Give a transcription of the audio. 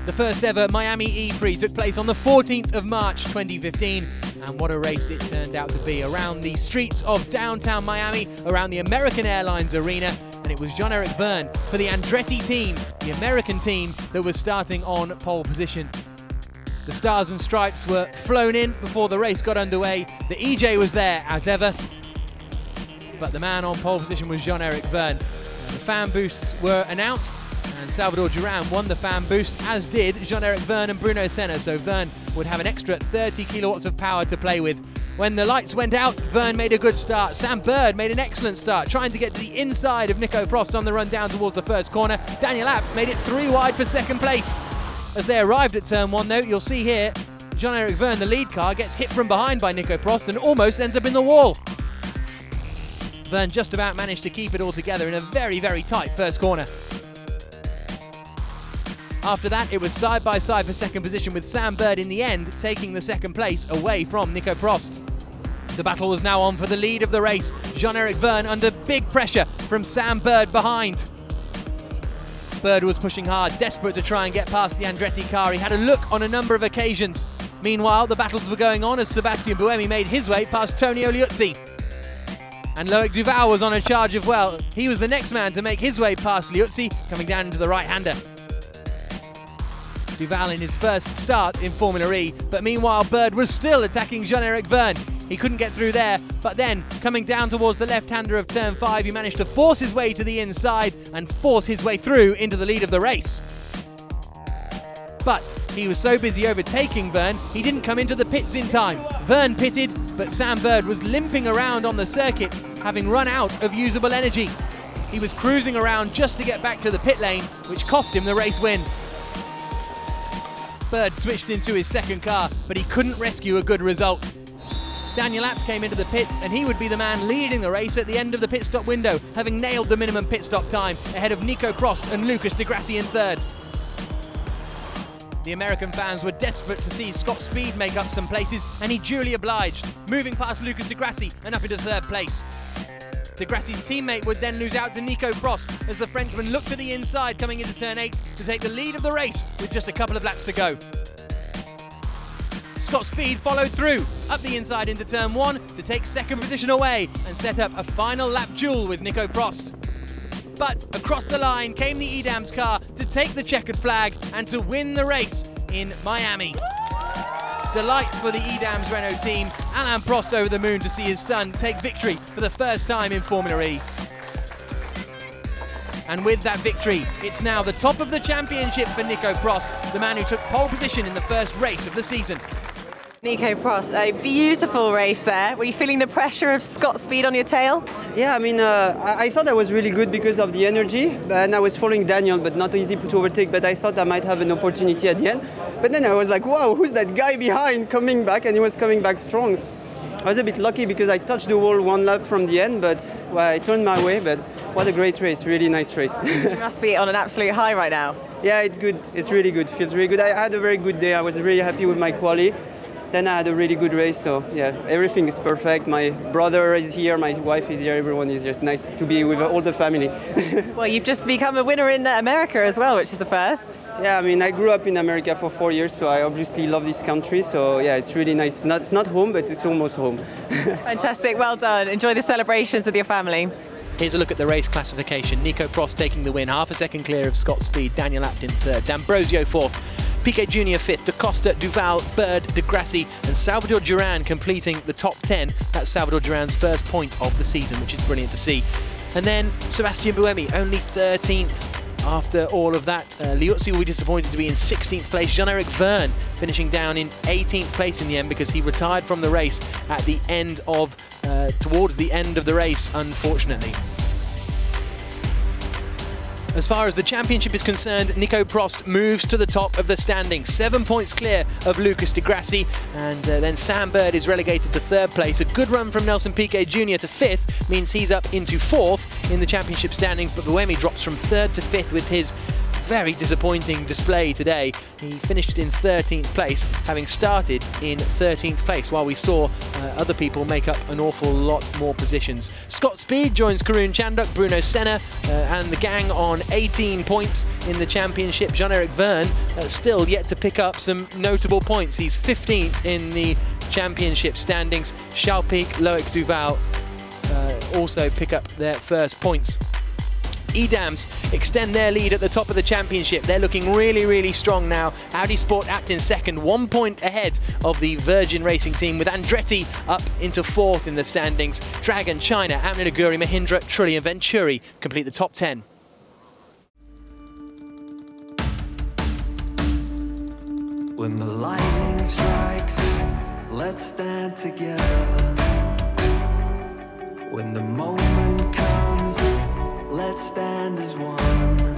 The first ever Miami ePrix took place on the 14th of March 2015, and what a race it turned out to be around the streets of downtown Miami, around the American Airlines Arena, and it was Jean-Eric Vergne for the Andretti team, the American team, that was starting on pole position. The Stars and Stripes were flown in before the race got underway. The EJ was there as ever, but the man on pole position was Jean-Eric Vergne. The fan boosts were announced, and Salvador Duran won the fan boost, as did Jean-Eric Vergne and Bruno Senna, so Vergne would have an extra 30 kilowatts of power to play with. When the lights went out, Vergne made a good start. Sam Bird made an excellent start, trying to get to the inside of Nico Prost on the run down towards the first corner. Daniel Abt made it 3 wide for second place. As they arrived at turn 1 though, you'll see here, Jean-Eric Vergne, the lead car, gets hit from behind by Nico Prost and almost ends up in the wall. Vergne just about managed to keep it all together in a very, very tight first corner. After that, it was side by side for second position, with Sam Bird in the end taking the second place away from Nico Prost. The battle was now on for the lead of the race. Jean-Eric Vergne under big pressure from Sam Bird behind. Bird was pushing hard, desperate to try and get past the Andretti car. He had a look on a number of occasions. Meanwhile, the battles were going on as Sébastien Buemi made his way past Tonio Liuzzi. And Loic Duval was on a charge of well. He was the next man to make his way past Liuzzi, coming down into the right-hander. Duval in his first start in Formula E, but meanwhile Bird was still attacking Jean-Eric Vergne. He couldn't get through there, but then coming down towards the left-hander of turn 5, he managed to force his way to the inside and force his way through into the lead of the race. But he was so busy overtaking Vergne, he didn't come into the pits in time. Vergne pitted, but Sam Bird was limping around on the circuit, having run out of usable energy. He was cruising around just to get back to the pit lane, which cost him the race win. Bird switched into his second car, but he couldn't rescue a good result. Daniel Abt came into the pits, and he would be the man leading the race at the end of the pit stop window, having nailed the minimum pit stop time ahead of Nico Prost and Lucas di Grassi in third. The American fans were desperate to see Scott Speed make up some places, and he duly obliged, moving past Lucas di Grassi and up into third place. Di Grassi's teammate would then lose out to Nico Prost as the Frenchman looked to the inside coming into turn 8 to take the lead of the race with just a couple of laps to go. Scott Speed followed through, up the inside into turn 1 to take second position away and set up a final lap duel with Nico Prost. But across the line came the Edams car to take the checkered flag and to win the race in Miami. Delight for the Edams Renault team. Alain Prost over the moon to see his son take victory for the first time in Formula E. And with that victory, it's now the top of the championship for Nico Prost, the man who took pole position in the first race of the season. Nico Prost, a beautiful race there. Were you feeling the pressure of Scott Speed on your tail? Yeah, I mean, I thought I was really good because of the energy, and I was following Daniel, but not easy to overtake, but I thought I might have an opportunity at the end. But then I was like, wow, who's that guy behind coming back? And he was coming back strong. I was a bit lucky because I touched the wall 1 lap from the end, but well, I turned my way, but what a great race, really nice race. You must be on an absolute high right now. Yeah, it's good, it's really good, feels really good. I had a very good day, I was really happy with my quali. Then I had a really good race, so yeah, everything is perfect. My brother is here, my wife is here, everyone is here. It's nice to be with all the family. Well, you've just become a winner in America as well, which is a first. Yeah, I mean, I grew up in America for 4 years, so I obviously love this country. So yeah, it's really nice. It's not home, but it's almost home. Fantastic, well done. Enjoy the celebrations with your family. Here's a look at the race classification. Nico Prost taking the win, half a second clear of Scott Speed, Daniel Abt in third, D'Ambrosio fourth, Piquet Jr. fifth, Da Costa, Duval, Bird, Di Grassi and Salvador Duran completing the top 10. That's Salvador Duran's first point of the season, which is brilliant to see. And then Sébastien Buemi, only 13th after all of that. Liuzzi will be disappointed to be in 16th place. Jean-Eric Vergne finishing down in 18th place in the end because he retired from the race at the end of, towards the end of the race, unfortunately. As far as the championship is concerned, Nico Prost moves to the top of the standings, 7 points clear of Lucas di Grassi, and then Sam Bird is relegated to third place. A good run from Nelson Piquet Jr. to fifth means he's up into fourth in the championship standings, but Buemi drops from third to fifth with his very disappointing display today. He finished in 13th place, having started in 13th place, while we saw other people make up an awful lot more positions. Scott Speed joins Karun Chandok, Bruno Senna and the gang on 18 points in the championship. Jean-Eric Verne still yet to pick up some notable points. He's 15th in the championship standings. Chalpique, Loic Duval also pick up their first points. Edams extend their lead at the top of the championship. They're looking really, really strong now. Audi Sport Apt in second, 1 point ahead of the Virgin Racing team, with Andretti up into 4th in the standings. Dragon, China, Amna Naguri, Mahindra, Trulli and Venturi complete the top 10. When the lightning strikes, let's stand together. When the moment comes, let's stand as one.